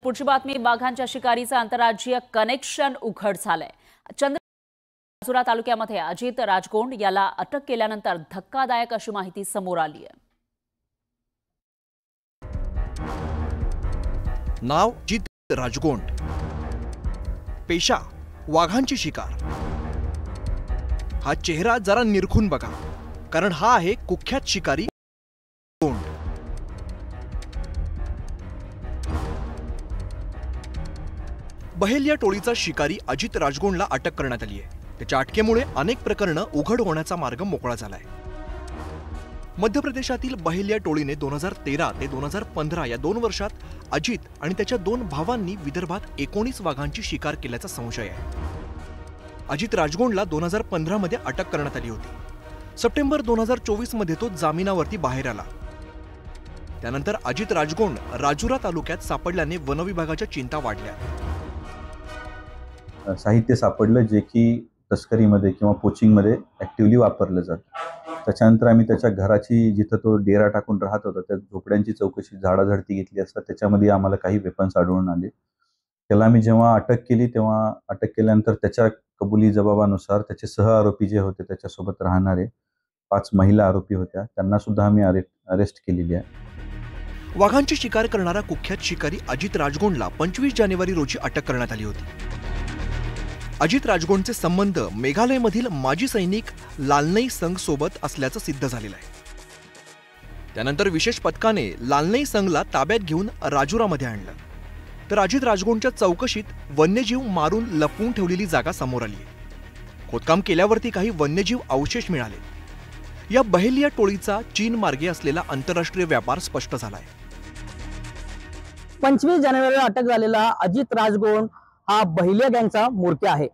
पुढची बातमी, वाघांच्या शिकारीचं आंतरराज्यीय कनेक्शन उघड झालंय। राजुरा तालुक्यामध्ये अजित राजगोंड याला अटक केल्यानंतर धक्कादायक अशी माहिती समोर आली आहे। नाव अजित राजगोंड, पेशा वाघांची शिकार। हा चेहरा जरा निरखून बघा, कारण हा आहे कुख्यात शिकारी गोंड। बहेलिया टोळीचा शिकारी अजित राजगोंडला अटक करण्यात आली आहे। त्याच्या अटकेमुळे अनेक प्रकरणं उघड होण्याचा मार्ग मोकळा झालाय। मध्य प्रदेशातील बहेलिया टोळीने 2013 ते 2015 या 2 वर्षात अजित आणि त्याच्या 2 भावांनी विदर्भात 19 वाघांची शिकार केल्याचा संशय आहे। अजित राजगोंडला 2015 मध्ये अटक करण्यात आली होती। सप्टेंबर 2024 मध्ये तो जामिनावरती बाहेर आला। त्यानंतर अजित राजगोंड राजुरा तालुक्यात सापडल्याने वन विभागाच्या चिंता वाढल्या। साहित्य सापडलं जे की तस्करीमध्ये किंवा पोचिंगमध्ये ॲक्टिव्हली वापरलं जातं। त्याच्यानंतर आम्ही त्याच्या घराची, जिथं तो डेरा टाकून राहत होता, त्या झोपड्यांची चौकशी, झाडाझडती घेतली असता त्याच्यामध्ये आम्हाला काही वेपन्स आढळून आले। त्याला आम्ही जेव्हा अटक केली तेव्हा अटक केल्यानंतर त्याच्या कबुली जबाबानुसार त्याचे सह आरोपी जे होते, त्याच्यासोबत राहणारे 5 महिला आरोपी होत्या, त्यांना सुद्धा आम्ही अरेस्ट केलेली आहे। वाघांची शिकार करणारा कुख्यात शिकारी अजित राजगोंडला 25 जानेवारी रोजी अटक करण्यात आली होती। अजित राजगोंडचे संबंध मेघालयमधील माजी सैनिक लालनई संघ सोबत असल्याचं सिद्ध झालेलं आहे। त्यानंतर विशेष पथकाने लालनई संघला ताब्यात घेऊन राजुरामध्ये आणलं, तर अजित राजगोंडच्या चौकशीत वन्यजीव मारून लपवून ठेवलेली जागा समोर आली आहे। खोदकाम केल्यावरती काही वन्यजीव अवशेष मिळाले। या बहेलिया टोळीचा चीन मार्गे असलेला आंतरराष्ट्रीय व्यापार स्पष्ट झालाय। 25 जानेवारीला अटक झालेला अजित राजगोंड हा बहेलिया गँगचा म्होरक्या आहे।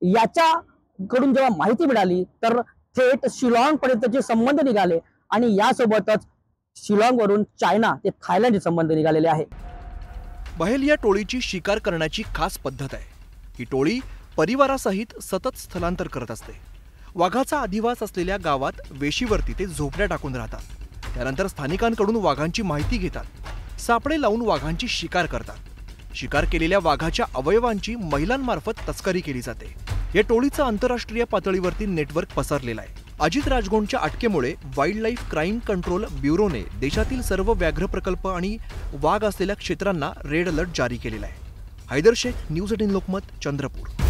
याच्याकडून जेव्हा माहिती मिळाली तर थेट शिलाँग पर्यंतचे संबंध निघाले आणि यासोबतच शिलाँगवरून चायना ते थायलंडचे संबंध निघालेले आहे। बहेलिया टोळीची शिकार करण्याची खास पद्धत आहे। ही टोळी परिवारासहित सतत स्थलांतर करत असते। वाघाचा अधिवास असलेल्या गावात वेशीवरती ते झोपड्या टाकून राहतात। त्यानंतर स्थानिकांकडून वाघांची माहिती घेतात, सापळे लावून वाघांची शिकार करतात। शिकार केलेल्या वाघाच्या अवयवांची महिलांमार्फत तस्करी केली जाते। या टोळीचं आंतरराष्ट्रीय पातळीवरती नेटवर्क पसरलेलं आहे। अजित राजगोंडच्या अटकेमुळे वाईल्ड लाईफ क्राईम कंट्रोल ब्युरोने देशातील सर्व व्याघ्र प्रकल्प आणि वाघ असलेल्या क्षेत्रांना रेड अलर्ट जारी केलेला आहे। हैदर शेख, न्यूज 18 लोकमत, चंद्रपूर।